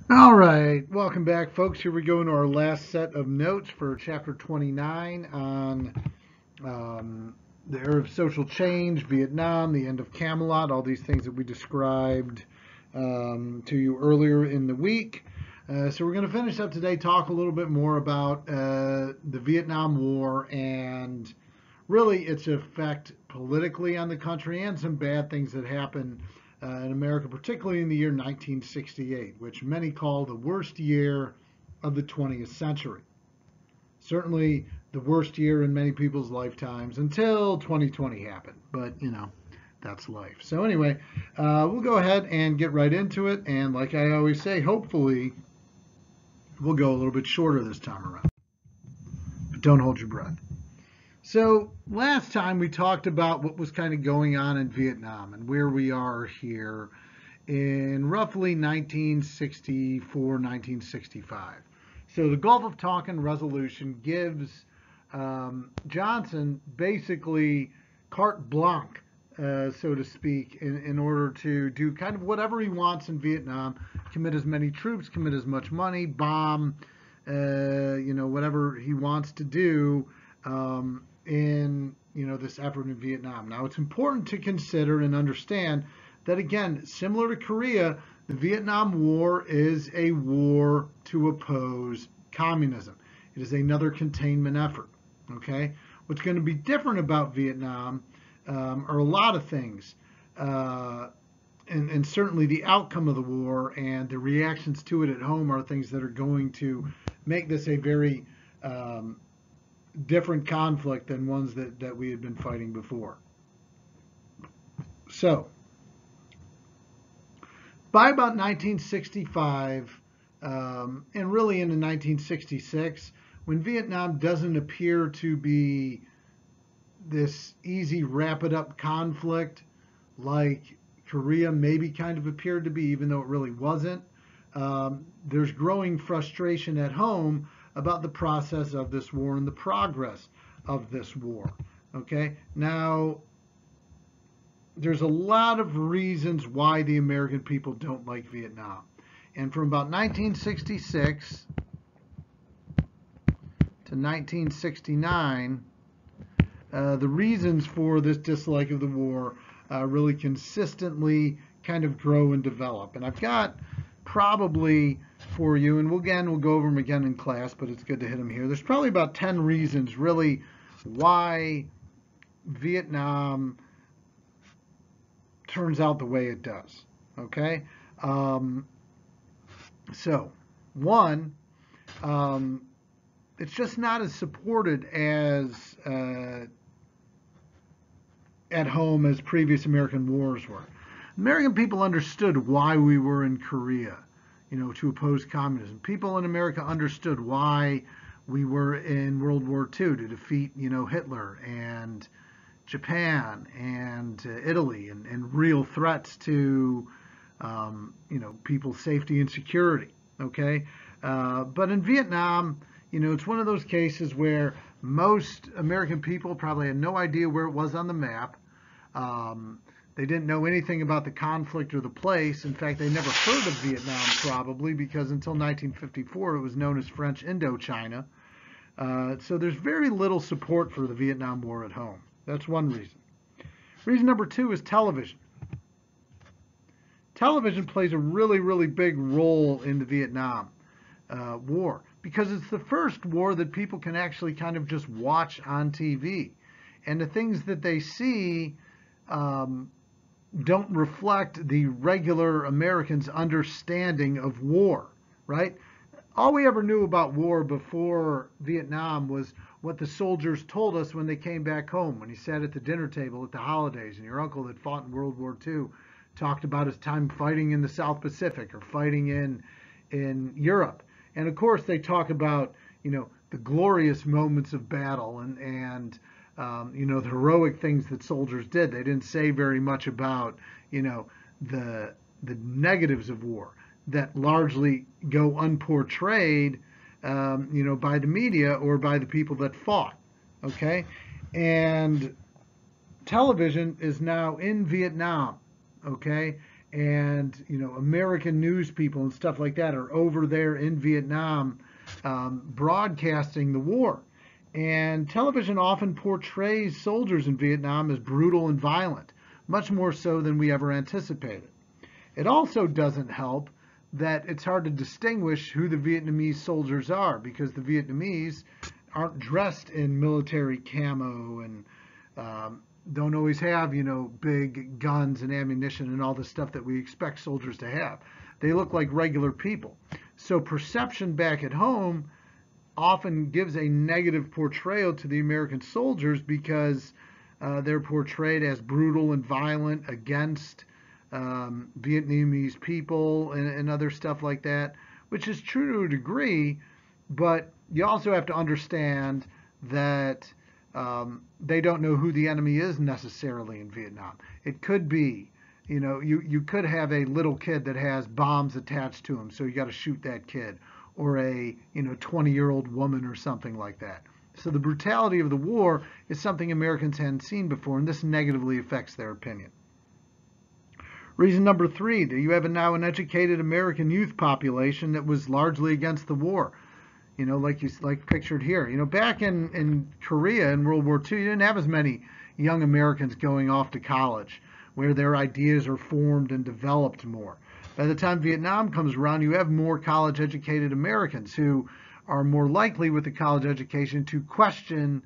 All right, welcome back, folks. Here we go into our last set of notes for chapter 29 on the era of social change, Vietnam, the end of Camelot, all these things that we described to you earlier in the week. So we're going to finish up today, talk a little bit more about the Vietnam War and really its effect politically on the country and some bad things that happened in America, particularly in the year 1968, which many call the worst year of the 20th century. Certainly the worst year in many people's lifetimes until 2020 happened. But, that's life. So, anyway, we'll go ahead and get right into it. And, like I always say, hopefully we'll go a little bit shorter this time around. But don't hold your breath. So last time we talked about what was kind of going on in Vietnam and where we are here in roughly 1964, 1965. So the Gulf of Tonkin resolution gives Johnson basically carte blanche, so to speak, in order to do kind of whatever he wants in Vietnam, commit as many troops, commit as much money, bomb, whatever he wants to do. In this effort in Vietnam. Now it's important to consider and understand that again, similar to Korea, the Vietnam War is a war to oppose communism. It is another containment effort. Okay, what's going to be different about Vietnam are a lot of things. And certainly the outcome of the war and the reactions to it at home are things that are going to make this a very different conflict than ones that we had been fighting before. So, by about 1965, and really into 1966, when Vietnam doesn't appear to be this easy, wrap it up conflict like Korea maybe kind of appeared to be, even though it really wasn't, there's growing frustration at home about the process of this war and the progress of this war. Okay, now there's a lot of reasons why the American people don't like Vietnam. And from about 1966 to 1969, the reasons for this dislike of the war really consistently kind of grow and develop. And I've got probably for you, and we'll go over them again in class, but it's good to hit them here. There's probably about 10 reasons really why Vietnam turns out the way it does. Okay? So, one, it's just not as supported as at home as previous American wars were. American people understood why we were in Korea, to oppose communism. People in America understood why we were in World War II to defeat, Hitler and Japan and Italy and real threats to, people's safety and security. Okay, but in Vietnam, it's one of those cases where most American people probably had no idea where it was on the map. They didn't know anything about the conflict or the place. In fact, they never heard of Vietnam probably because until 1954 it was known as French Indochina. So there's very little support for the Vietnam War at home. That's one reason. Reason number two is television. Television plays a really, really big role in the Vietnam War because it's the first war that people can actually kind of just watch on TV. And the things that they see don't reflect the regular American's understanding of war, right? All we ever knew about war before Vietnam was what the soldiers told us when they came back home, when he sat at the dinner table at the holidays, and your uncle that fought in World War II talked about his time fighting in the South Pacific or fighting in Europe. And of course, they talk about, the glorious moments of battle and the heroic things that soldiers did. They didn't say very much about, the negatives of war that largely go unportrayed, by the media or by the people that fought. Okay, and television is now in Vietnam. Okay, and American news people and stuff like that are over there in Vietnam, broadcasting the war. And television often portrays soldiers in Vietnam as brutal and violent, much more so than we ever anticipated. It also doesn't help that it's hard to distinguish who the Vietnamese soldiers are, because the Vietnamese aren't dressed in military camo and don't always have, big guns and ammunition and all the stuff that we expect soldiers to have. They look like regular people. So perception back at home often gives a negative portrayal to the American soldiers, because they're portrayed as brutal and violent against Vietnamese people and other stuff like that, which is true to a degree, but you also have to understand that they don't know who the enemy is necessarily in Vietnam. It could be, you could have a little kid that has bombs attached to him, so you got to shoot that kid, or a 20-year-old woman or something like that. So the brutality of the war is something Americans hadn't seen before, and this negatively affects their opinion. Reason number 3, that you have now an educated American youth population that was largely against the war. Like pictured here. Back in Korea in World War II, you didn't have as many young Americans going off to college, where their ideas are formed and developed more. By the time Vietnam comes around, you have more college-educated Americans who are more likely, with the college education, to question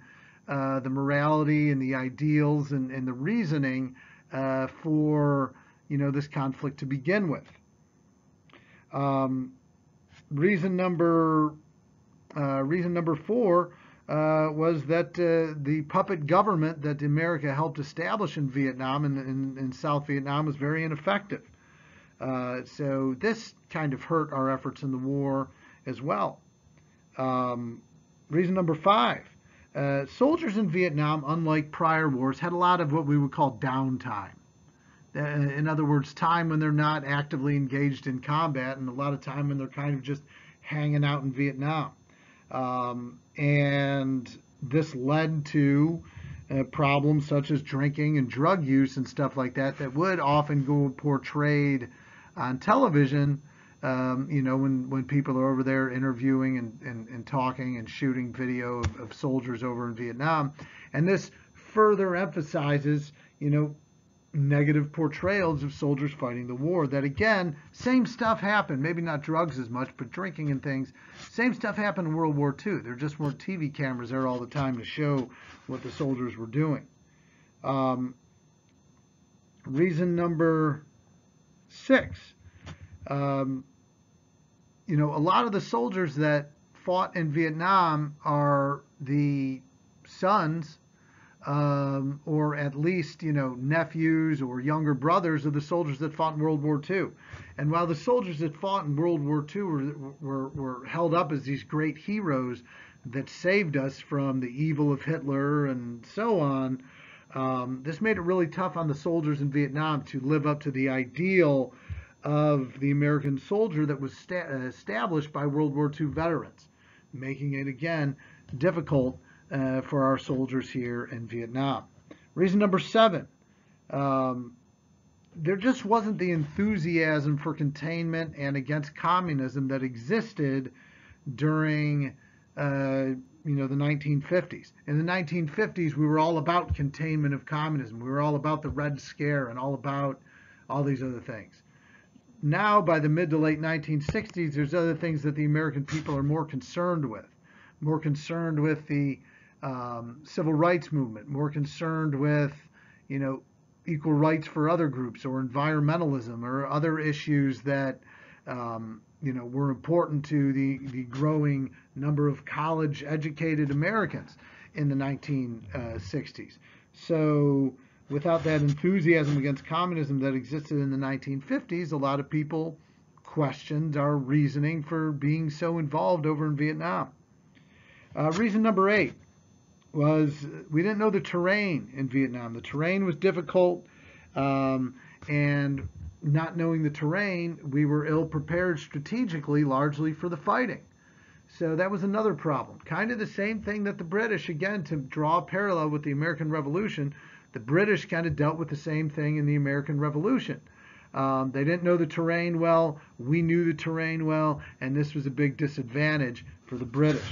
the morality and the ideals and the reasoning for this conflict to begin with. Reason number 4 was that the puppet government that America helped establish in Vietnam and in South Vietnam was very ineffective. So this kind of hurt our efforts in the war as well. Reason number 5, soldiers in Vietnam, unlike prior wars, had a lot of what we would call downtime. In other words, time when they're not actively engaged in combat, and a lot of time when they're kind of just hanging out in Vietnam. And this led to problems such as drinking and drug use and stuff like that would often go portrayed on television, when people are over there interviewing and talking and shooting video of soldiers over in Vietnam. And this further emphasizes, negative portrayals of soldiers fighting the war. That, again, same stuff happened, maybe not drugs as much, but drinking and things. Same stuff happened in World War II. There just weren't TV cameras there all the time to show what the soldiers were doing. Reason number 6, a lot of the soldiers that fought in Vietnam are the sons, or at least, nephews or younger brothers of the soldiers that fought in World War II. And while the soldiers that fought in World War II were held up as these great heroes that saved us from the evil of Hitler and so on, this made it really tough on the soldiers in Vietnam to live up to the ideal of the American soldier that was established by World War II veterans, making it, again, difficult for our soldiers here in Vietnam. Reason number 7, there just wasn't the enthusiasm for containment and against communism that existed during the 1950s. In the 1950s, we were all about containment of communism. We were all about the Red Scare and all about all these other things. Now, by the mid to late 1960s, there's other things that the American people are more concerned with the civil rights movement, more concerned with, equal rights for other groups, or environmentalism, or other issues that, were important to the growing number of college-educated Americans in the 1960s. So without that enthusiasm against communism that existed in the 1950s, a lot of people questioned our reasoning for being so involved over in Vietnam. Reason number 8 was we didn't know the terrain in Vietnam. The terrain was difficult, and not knowing the terrain, we were ill-prepared strategically, largely for the fighting. So that was another problem. Kind of the same thing that the British, again, to draw a parallel with the American Revolution, the British kind of dealt with the same thing in the American Revolution. They didn't know the terrain well. We knew the terrain well, and this was a big disadvantage for the British.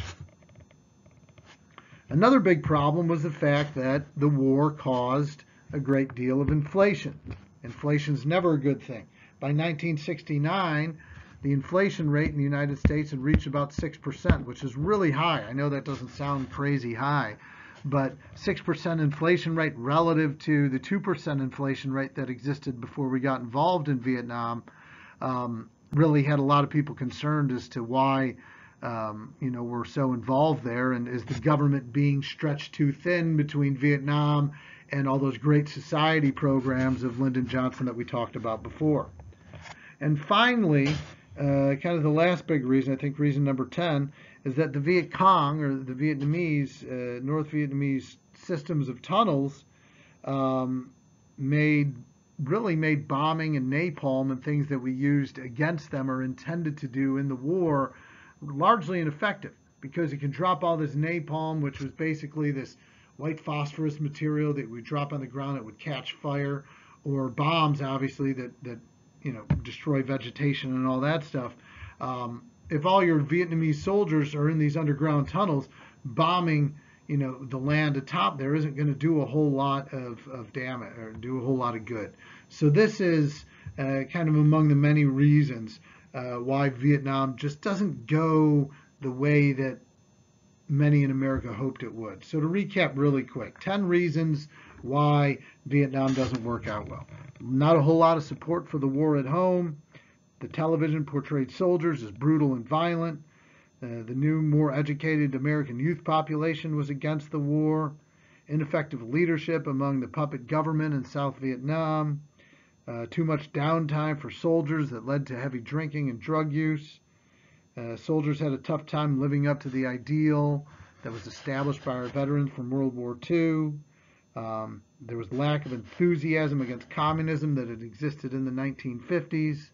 Another big problem was the fact that the war caused a great deal of inflation. Inflation is never a good thing. By 1969, the inflation rate in the United States had reached about 6%, which is really high. I know that doesn't sound crazy high, but 6% inflation rate relative to the 2% inflation rate that existed before we got involved in Vietnam really had a lot of people concerned as to why we're so involved there, and is the government being stretched too thin between Vietnam and all those great society programs of Lyndon Johnson that we talked about before. And finally, kind of the last big reason, I think reason number 10, is that the Viet Cong, or the Vietnamese, North Vietnamese systems of tunnels made bombing and napalm and things that we used against them or intended to do in the war largely ineffective, because you can drop all this napalm, which was basically this white phosphorus material that would drop on the ground, it would catch fire, or bombs, obviously, that destroy vegetation and all that stuff. If all your Vietnamese soldiers are in these underground tunnels bombing, the land atop, there isn't going to do a whole lot of damage or do a whole lot of good. So this is kind of among the many reasons why Vietnam just doesn't go the way that many in America hoped it would. So to recap really quick, 10 reasons why Vietnam doesn't work out well. Not a whole lot of support for the war at home. The television portrayed soldiers as brutal and violent. The new, more educated American youth population was against the war. Ineffective leadership among the puppet government in South Vietnam. Too much downtime for soldiers that led to heavy drinking and drug use. Soldiers had a tough time living up to the ideal that was established by our veterans from World War II. There was lack of enthusiasm against communism that had existed in the 1950s.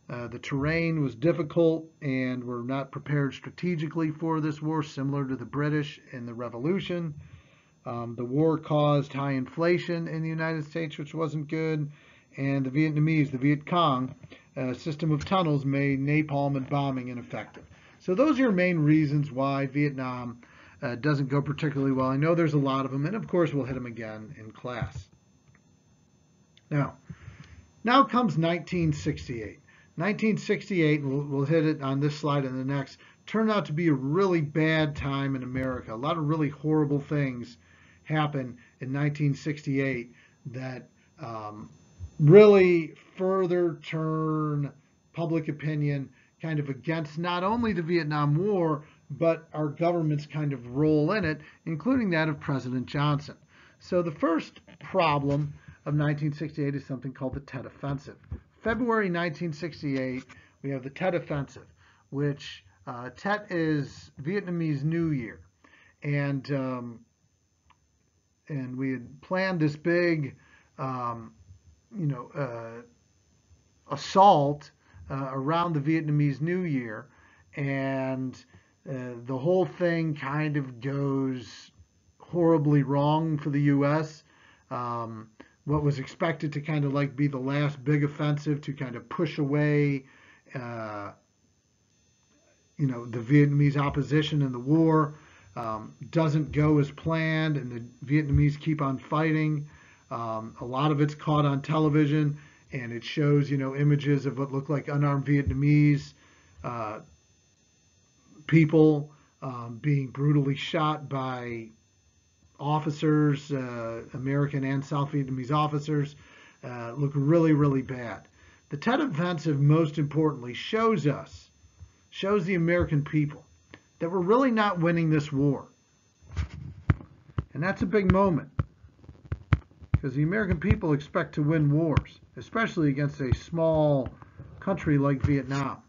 The terrain was difficult, and we're not prepared strategically for this war, similar to the British in the Revolution. The war caused high inflation in the United States, which wasn't good. And the Vietnamese, the Viet Cong, system of tunnels made napalm and bombing ineffective. So those are your main reasons why Vietnam doesn't go particularly well. I know there's a lot of them, and of course we'll hit them again in class. Now comes 1968. 1968, and we'll hit it on this slide and the next, turned out to be a really bad time in America. A lot of really horrible things happened in 1968 that really further turn public opinion kind of against not only the Vietnam War, but our government's kind of role in it, including that of President Johnson. So the first problem of 1968 is something called the Tet Offensive. February 1968, we have the Tet Offensive, which Tet is Vietnamese New Year. And we had planned this big assault around the Vietnamese New Year, and the whole thing kind of goes horribly wrong for the U.S. What was expected to kind of like be the last big offensive to kind of push away, the Vietnamese opposition in the war doesn't go as planned, and the Vietnamese keep on fighting. A lot of it's caught on television, and it shows, images of what look like unarmed Vietnamese people being brutally shot by officers, American and South Vietnamese officers. Look really, really bad. The Tet Offensive, most importantly, shows the American people that we're really not winning this war. And that's a big moment, because the American people expect to win wars, especially against a small country like Vietnam.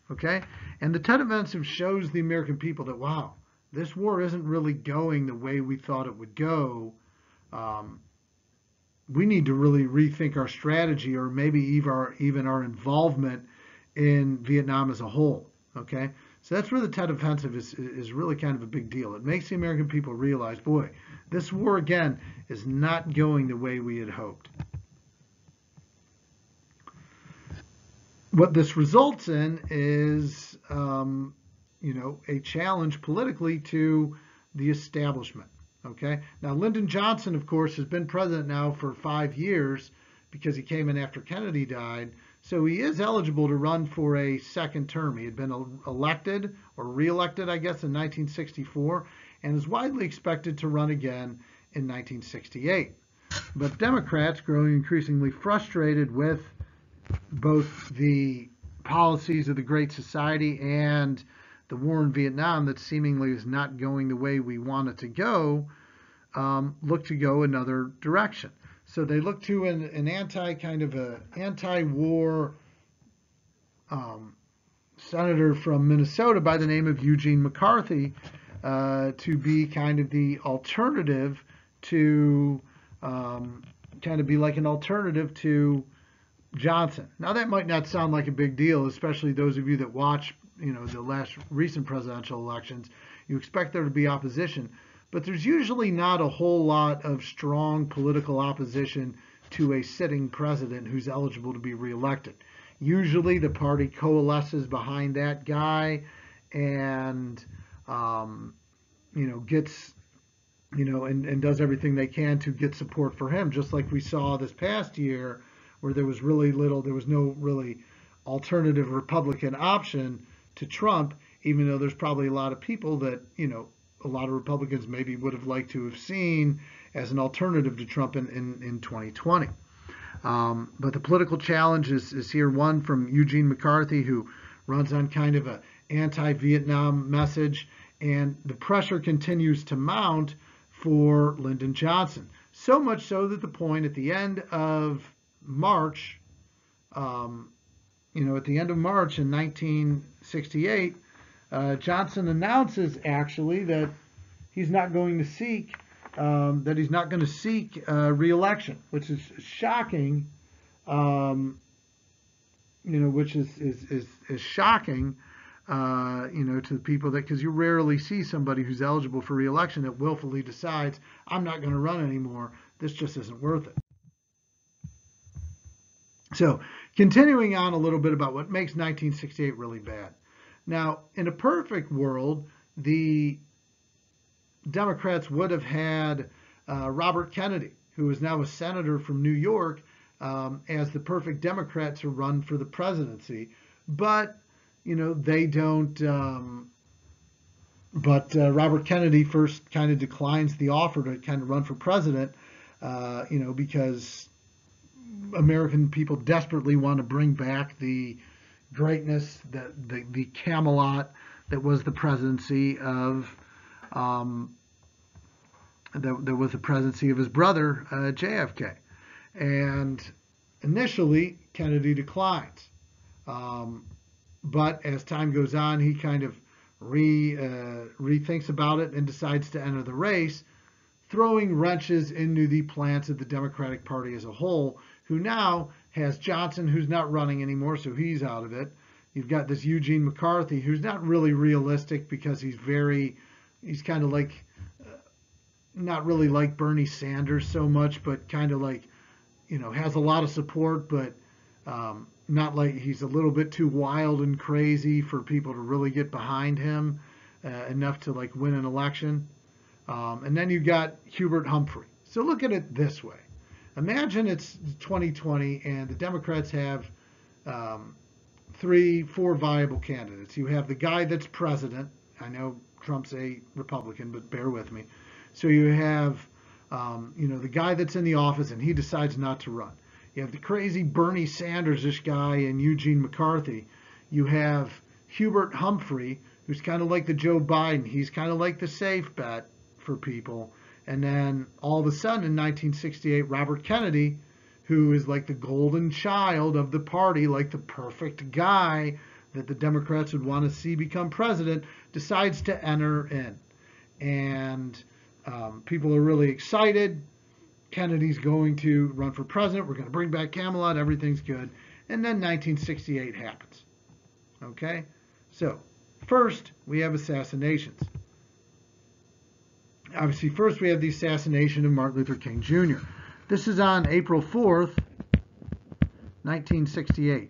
Okay? And the Tet Offensive shows the American people that, wow, this war isn't really going the way we thought it would go. We need to really rethink our strategy, or maybe even our involvement in Vietnam as a whole. Okay? So that's where the Tet Offensive is really kind of a big deal. It makes the American people realize, boy, this war, again, is not going the way we had hoped. what this results in is, a challenge politically to the establishment. Okay. Now, Lyndon Johnson, of course, has been president now for 5 years because he came in after Kennedy died. So he is eligible to run for a second term. He had been elected or reelected, I guess, in 1964 and is widely expected to run again in 1968. But Democrats, growing increasingly frustrated with both the policies of the Great Society and the war in Vietnam that seemingly is not going the way we want it to go, look to go another direction. So they look to an anti-war senator from Minnesota by the name of Eugene McCarthy to be kind of the alternative to Johnson. Now that might not sound like a big deal, especially those of you that watch, the last recent presidential elections. You expect there to be opposition, but there's usually not a whole lot of strong political opposition to a sitting president who's eligible to be reelected. Usually the party coalesces behind that guy and, gets, and does everything they can to get support for him, just like we saw this past year where there was no really alternative Republican option to Trump, even though there's probably a lot of people that, a lot of Republicans maybe would have liked to have seen as an alternative to Trump in 2020. But the political challenge is here, one from Eugene McCarthy, who runs on kind of an anti-Vietnam message, and the pressure continues to mount for Lyndon Johnson. So much so that the point at the end of March, in 1968, Johnson announces actually that he's not going to seek re-election, which is shocking. Which is shocking. To the people because you rarely see somebody who's eligible for re-election that willfully decides, I'm not going to run anymore. This just isn't worth it. So, continuing on a little bit about what makes 1968 really bad. Now, in a perfect world, the Democrats would have had Robert Kennedy, who is now a senator from New York, as the perfect Democrat to run for the presidency. But, they don't. Robert Kennedy first kind of declines the offer to kind of run for president, because American people desperately want to bring back the greatness, the Camelot that was the presidency of his brother JFK, and initially Kennedy declines, but as time goes on, he kind of rethinks about it and decides to enter the race, throwing wrenches into the plans of the Democratic Party as a whole, who now has Johnson, who's not running anymore, so he's out of it. You've got this Eugene McCarthy, who's not really realistic because he's kind of like, not really like Bernie Sanders so much, but kind of like, has a lot of support, but not like, he's a little bit too wild and crazy for people to really get behind him enough to like win an election. And then you got Hubert Humphrey. So look at it this way. Imagine it's 2020 and the Democrats have 3-4 viable candidates. You have the guy that's president. I know Trump's a Republican, but bear with me. So you have, the guy that's in the office and he decides not to run. You have the crazy Bernie Sanders-ish guy and Eugene McCarthy. You have Hubert Humphrey, who's kind of like the Joe Biden. He's kind of like the safe bet for people. And then all of a sudden in 1968, Robert Kennedy, who is like the golden child of the party, like the perfect guy that the Democrats would want to see become president, decides to enter in. And people are really excited. Kennedy's going to run for president. We're going to bring back Camelot. Everything's good. And then 1968 happens. Okay? So, first, we have assassinations. Obviously, first we have the assassination of Martin Luther King Jr. This is on April 4th, 1968.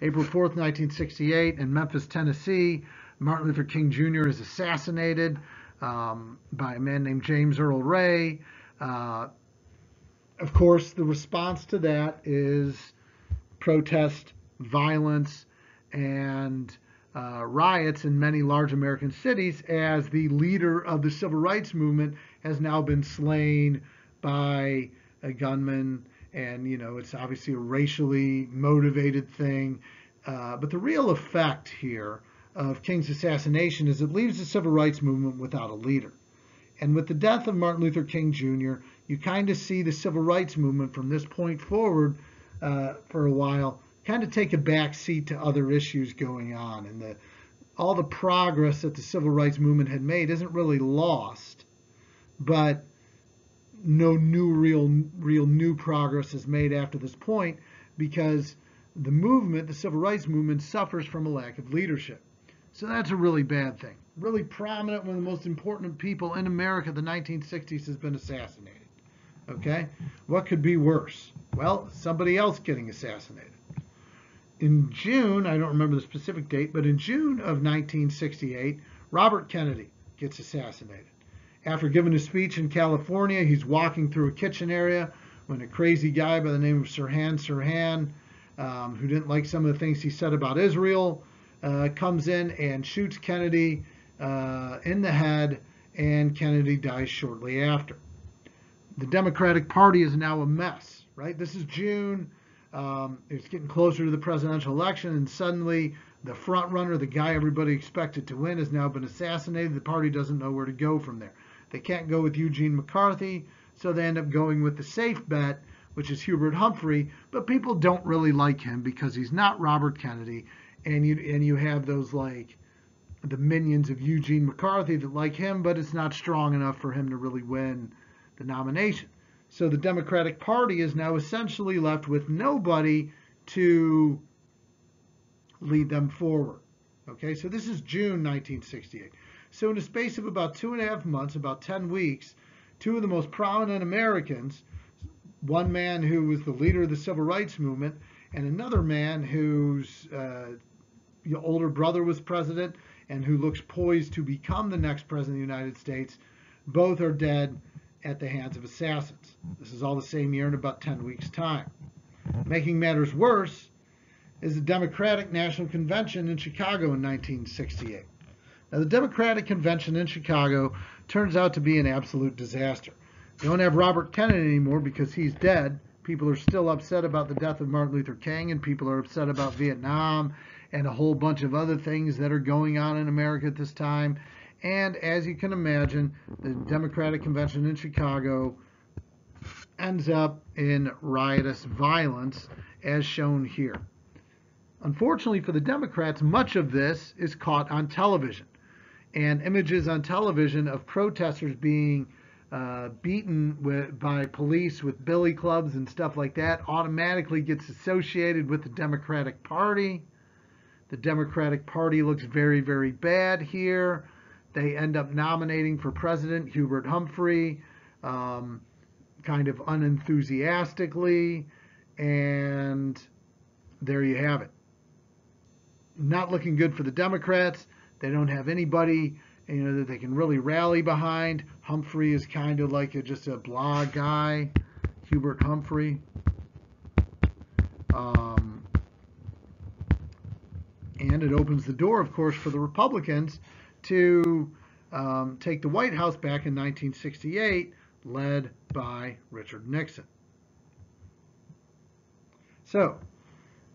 April 4th, 1968, in Memphis, Tennessee, Martin Luther King Jr. is assassinated by a man named James Earl Ray. Of course, the response to that is protest, violence, and riots in many large American cities, as the leader of the civil rights movement has now been slain by a gunman. And, it's obviously a racially motivated thing. But the real effect here of King's assassination is it leaves the civil rights movement without a leader. And with the death of Martin Luther King Jr., you kind of see the civil rights movement from this point forward for a while kind of take a back seat to other issues going on. And all the progress that the civil rights movement had made isn't really lost, but no real new progress is made after this point, because the civil rights movement, suffers from a lack of leadership. So that's a really bad thing. Really prominent, one of the most important people in America, the 1960s, has been assassinated. Okay? What could be worse? Well, somebody else getting assassinated. In June, I don't remember the specific date, but in June of 1968, Robert Kennedy gets assassinated. After giving a speech in California, he's walking through a kitchen area when a crazy guy by the name of Sirhan Sirhan, who didn't like some of the things he said about Israel, comes in and shoots Kennedy in the head, and Kennedy dies shortly after. The Democratic Party is now a mess, right? This is June. It's getting closer to the presidential election, and suddenly the front runner, the guy everybody expected to win, has now been assassinated. The party doesn't know where to go from there. They can't go with Eugene McCarthy, so they end up going with the safe bet, which is Hubert Humphrey. But people don't really like him because he's not Robert Kennedy, and you have those, like, the minions of Eugene McCarthy that like him, but it's not strong enough for him to really win the nomination. So the Democratic Party is now essentially left with nobody to lead them forward. Okay, so this is June 1968. So in a space of about 2.5 months, about 10 weeks, two of the most prominent Americans, one man who was the leader of the civil rights movement, and another man whose older brother was president and who looks poised to become the next president of the United States, both are dead at the hands of assassins. This is all the same year in about 10 weeks' time. Making matters worse is the Democratic National Convention in Chicago in 1968. Now, the Democratic Convention in Chicago turns out to be an absolute disaster. They don't have Robert Kennedy anymore because he's dead. People are still upset about the death of Martin Luther King, and people are upset about Vietnam and a whole bunch of other things that are going on in America at this time. And as you can imagine, the Democratic Convention in Chicago ends up in riotous violence, as shown here. Unfortunately for the Democrats, much of this is caught on television. And images on television of protesters being beaten by police with billy clubs and stuff like that automatically gets associated with the Democratic Party. The Democratic Party looks very, very bad here. They end up nominating for president Hubert Humphrey, kind of unenthusiastically, and there you have it. Not looking good for the Democrats. They don't have anybody, that they can really rally behind. Humphrey is kind of like just a blah guy, Hubert Humphrey. And it opens the door, of course, for the Republicans to take the White House back in 1968, led by Richard Nixon. So,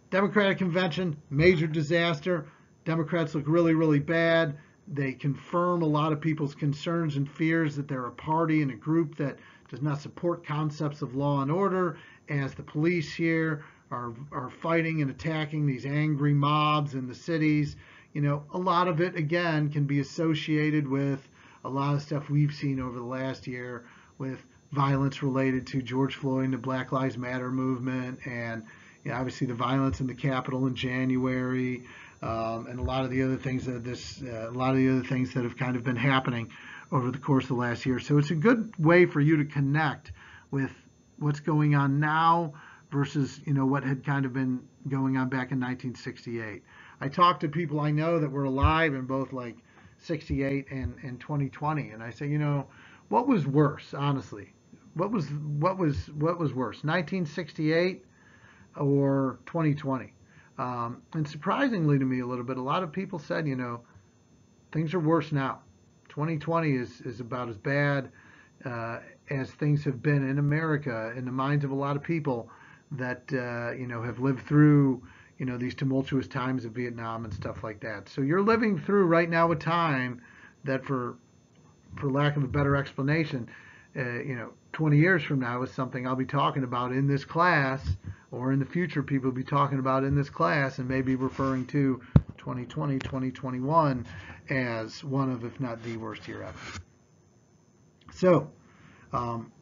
Democratic Convention, major disaster. Democrats look really, really bad. They confirm a lot of people's concerns and fears that they're a party and a group that does not support concepts of law and order, as the police here are fighting and attacking these angry mobs in the cities. A lot of it, again, can be associated with a lot of stuff we've seen over the last year with violence related to George Floyd and the Black Lives Matter movement, and obviously the violence in the Capitol in January, and a lot of the other things that have kind of been happening over the course of the last year. So it's a good way for you to connect with what's going on now versus what had kind of been going on back in 1968. I talked to people I know that were alive in both like 68 and 2020, and I say, what was worse, honestly? What was worse, 1968 or 2020? And surprisingly to me a little bit, a lot of people said, things are worse now. 2020 is about as bad as things have been in America in the minds of a lot of people that have lived through these tumultuous times of Vietnam and stuff like that. So you're living through right now a time that, for lack of a better explanation, 20 years from now is something I'll be talking about in this class, or in the future people will be talking about in this class, and maybe referring to 2020, 2021 as one of, if not the worst year ever. So,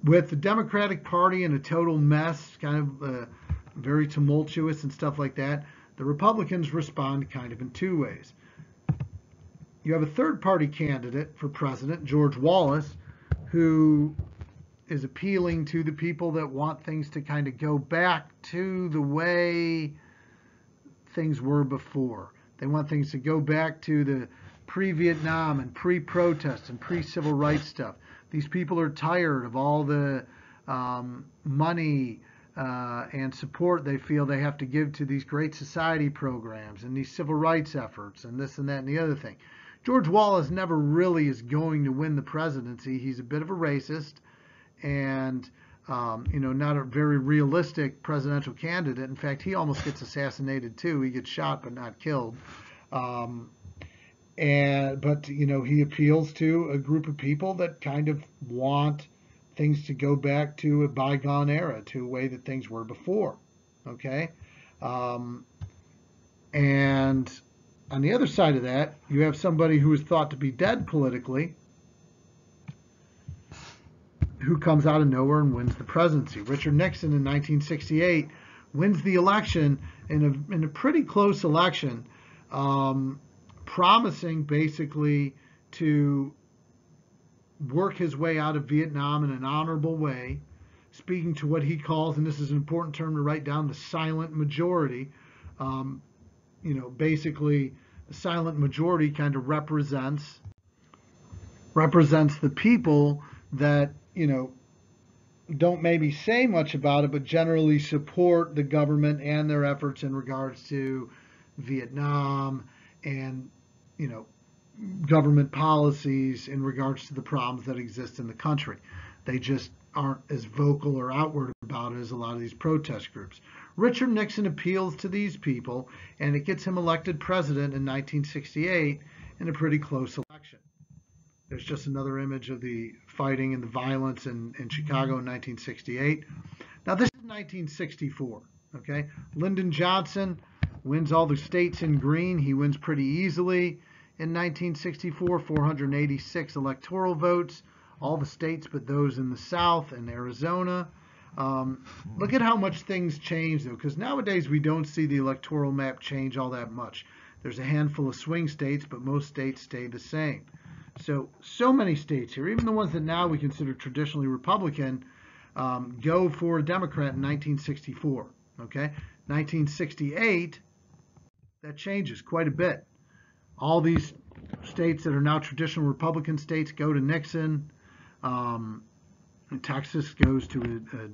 with the Democratic Party in a total mess, kind of very tumultuous and stuff like that, the Republicans respond kind of in two ways. You have a third-party candidate for president, George Wallace, who is appealing to the people that want things to kind of go back to the way things were before. They want things to go back to the pre-Vietnam and pre-protest and pre-civil rights stuff. These people are tired of all the money and support they feel they have to give to these great society programs and these civil rights efforts and this and that and the other thing. George Wallace never really is going to win the presidency. He's a bit of a racist and not a very realistic presidential candidate. In fact, he almost gets assassinated too. He gets shot but not killed. But he appeals to a group of people that kind of want things to go back to a bygone era, to a way that things were before. Okay? And on the other side of that, you have somebody who is thought to be dead politically, who comes out of nowhere and wins the presidency. Richard Nixon in 1968 wins the election in a pretty close election, promising basically to work his way out of Vietnam in an honorable way, speaking to what he calls, and this is an important term to write down, the silent majority. Basically, the silent majority kind of represents the people that don't maybe say much about it, but generally support the government and their efforts in regards to Vietnam and, government policies in regards to the problems that exist in the country. They just aren't as vocal or outward about it as a lot of these protest groups. Richard Nixon appeals to these people, and it gets him elected president in 1968 in a pretty close election. There's just another image of the fighting and the violence in Chicago in 1968. Now, this is 1964, okay? Lyndon Johnson wins all the states in green. He wins pretty easily in 1964, 486 electoral votes, all the states but those in the South and Arizona. Look at how much things change, though, because nowadays we don't see the electoral map change all that much. There's a handful of swing states, but most states stay the same. So many states here, even the ones that now we consider traditionally Republican, go for a Democrat in 1964. Okay, 1968, that changes quite a bit. All these states that are now traditional Republican states go to Nixon. Texas goes to a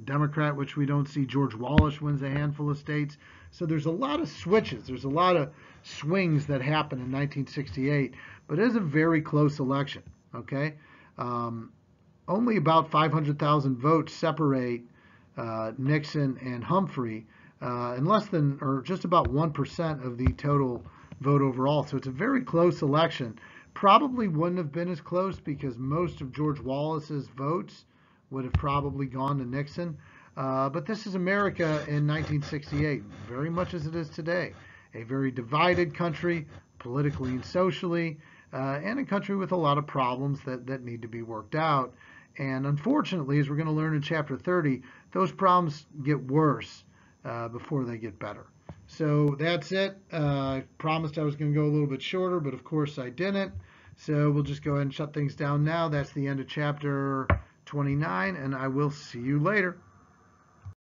Democrat, which we don't see. George Wallace wins a handful of states. So there's a lot of switches. There's a lot of swings that happen in 1968, but it is a very close election. Okay, only about 500,000 votes separate Nixon and Humphrey, and less than, or just about 1% of the total vote overall. So it's a very close election. Probably wouldn't have been as close because most of George Wallace's votes would have probably gone to Nixon. But this is America in 1968, very much as it is today. A very divided country, politically and socially, and a country with a lot of problems that need to be worked out. And unfortunately, as we're going to learn in Chapter 30, those problems get worse before they get better. So that's it. I promised I was going to go a little bit shorter, but of course I didn't. So we'll just go ahead and shut things down now. That's the end of Chapter 29, and I will see you later.